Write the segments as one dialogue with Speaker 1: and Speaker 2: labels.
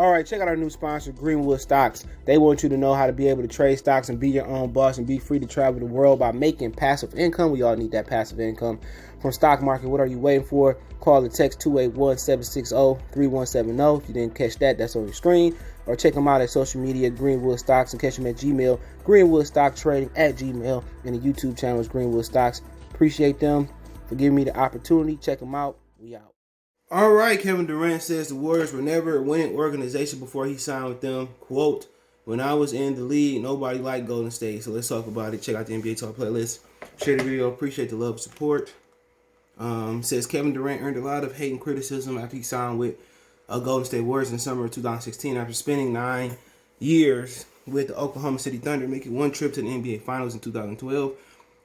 Speaker 1: All right, check out our new sponsor, Greenwood Stocks. They want you to know how to be able to trade stocks and be your own boss and be free to travel the world by making passive income. We all need that passive income from stock market. What are you waiting for? Call or text 281-760-3170. If you didn't catch that, that's on your screen. Or check them out at social media, Greenwood Stocks, and catch them at Gmail, greenwoodstocktrading at Gmail. And the YouTube channel is Greenwood Stocks. Appreciate them for giving me the opportunity. Check them out. We out. All right, Kevin Durant says the Warriors were never a winning organization before he signed with them. Quote, when I was in the league, nobody liked Golden State. So let's talk about it. Check out the NBA Talk playlist. Share the video. Appreciate the love and support. Says Kevin Durant earned a lot of hate and criticism after he signed with Golden State Warriors in the summer of 2016 after spending 9 years with the Oklahoma City Thunder, making one trip to the NBA Finals in 2012.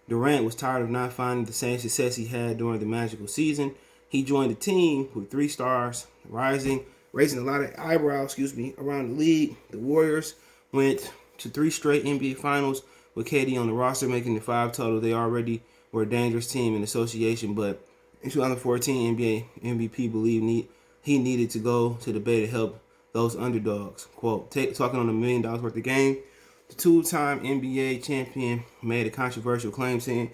Speaker 1: Durant was tired of not finding the same success he had during the magical season. He joined the team with 3 stars, raising a lot of eyebrows, around the league. The Warriors went to 3 straight NBA Finals with KD on the roster, making it 5 total. They already were a dangerous team in association, but in 2014, NBA MVP believed he needed to go to the Bay to help those underdogs. Quote, talking on $1 million worth of game, the 2-time NBA champion made a controversial claim saying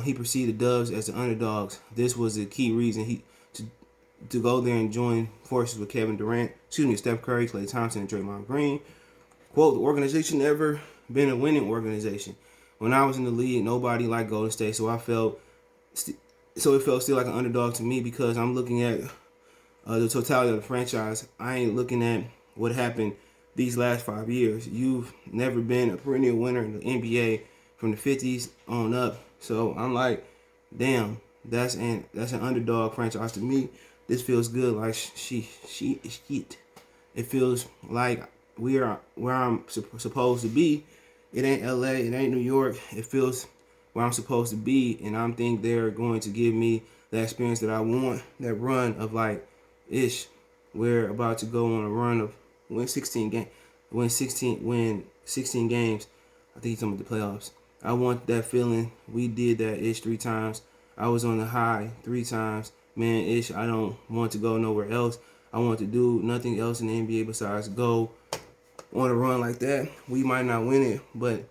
Speaker 1: he perceived the Dubs as the underdogs. This was the key reason to go there and join forces with Kevin Durant, Steph Curry, Klay Thompson, and Draymond Green. Quote, the organization never been a winning organization. When I was in the league, nobody liked Golden State, so it felt still like an underdog to me because I'm looking at the totality of the franchise. I ain't looking at what happened these last 5 years. You've never been a perennial winner in the NBA from the 50s on up. So I'm like, damn, that's an underdog franchise to me. This feels good, like shit. It feels like we are where I'm supposed to be. It ain't LA, it ain't New York. It feels where I'm supposed to be, and I think they're going to give me the experience that I want. That run of we're about to go on a run of win 16 games. I think he's talking about the playoffs. I want that feeling. We did that 3 times. I was on the high 3 times. Man, I don't want to go nowhere else. I want to do nothing else in the NBA besides go on a run like that. We might not win it, but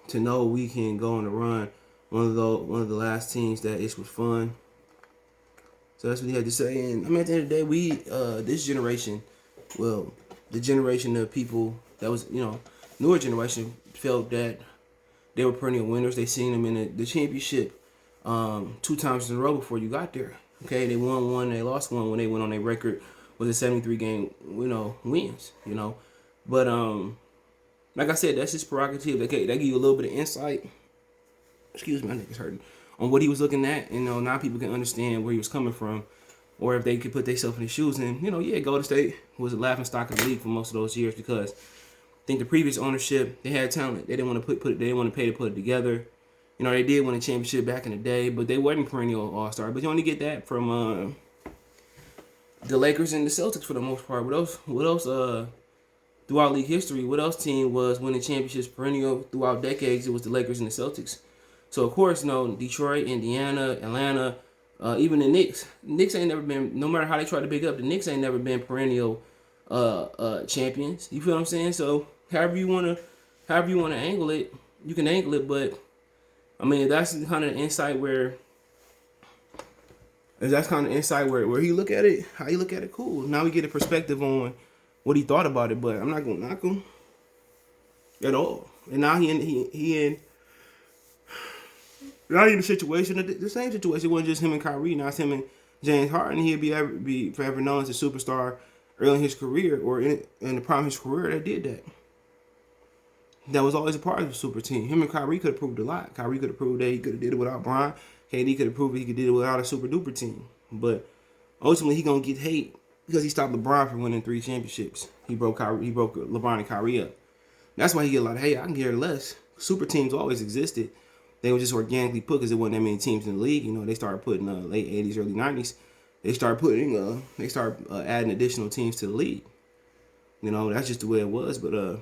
Speaker 1: to know we can go on a run, one of the last teams that was fun. So that's what he had to say. And I mean, at the end of the day, we this generation, well, the generation of people that was newer generation felt that they were perennial winners. They seen them in the championship 2 times in a row before you got there. Okay, they won 1, they lost 1 when they went on their record with a 73-game wins. But like I said, that's his prerogative. They give you a little bit of insight. Excuse me, my neck is hurting. On what he was looking at, now people can understand where he was coming from, or if they could put themselves in his shoes. And Golden State was a laughingstock of the league for most of those years because I think the previous ownership, they had talent. They didn't want to they didn't want to pay to put it together. They did win a championship back in the day, but they wasn't perennial all-star. But you only get that from the Lakers and the Celtics for the most part. What else? Throughout league history, what else team was winning championships perennial throughout decades? It was the Lakers and the Celtics. So of course, Detroit, Indiana, Atlanta, even the Knicks. Knicks ain't never been. No matter how they try to pick up, the Knicks ain't never been perennial champions. You feel what I'm saying? So however you wanna angle it, you can angle it. But I mean, that's kind of the insight where he look at it, how you look at it. Cool. Now we get a perspective on what he thought about it. But I'm not gonna knock him at all. And now he in the situation, the same situation. It wasn't just him and Kyrie. Now it's him and James Harden. He'll be forever known as a superstar early in his career or in the prime of his career that did that. That was always a part of the super team. Him and Kyrie could have proved a lot. Kyrie could have proved that he could have did it without Bron. KD could have proved he could do it without a super duper team. But ultimately, he gonna get hate because he stopped LeBron from winning 3 championships. He broke LeBron and Kyrie up. That's why he get a lot of hate. I can care less. Super teams always existed. They were just organically put because there wasn't that many teams in the league. They started putting late 80s, early 90s. They started adding additional teams to the league. That's just the way it was. But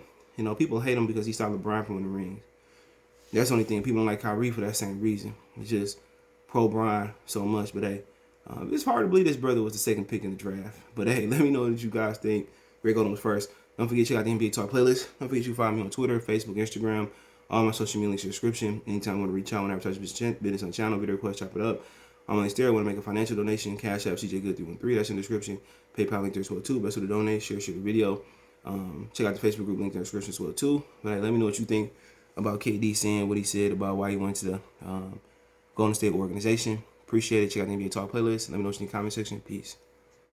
Speaker 1: people hate him because he stopped LeBron from winning rings. That's the only thing. People don't like Kyrie for that same reason. It's just pro Bron so much. But hey, it's hard to believe this brother was the second pick in the draft. But hey, let me know what you guys think. Greg Oldham was first. Don't forget to check out the NBA Talk playlist. Don't forget you follow me on Twitter, Facebook, Instagram. All my social media links in the description. Anytime you want to reach out and advertise business on the channel, video request, chop it up. I'm on Instagram. Want to make a financial donation? Cash App CJ Good 313. That's in the description. PayPal link there as well too. Best way to donate. Share the video. Check out the Facebook group link in the description as well too. But let me know what you think about KD saying what he said about why he went to the Golden State organization. Appreciate it. Check out the NBA Talk playlist. Let me know what's in the comment section. Peace.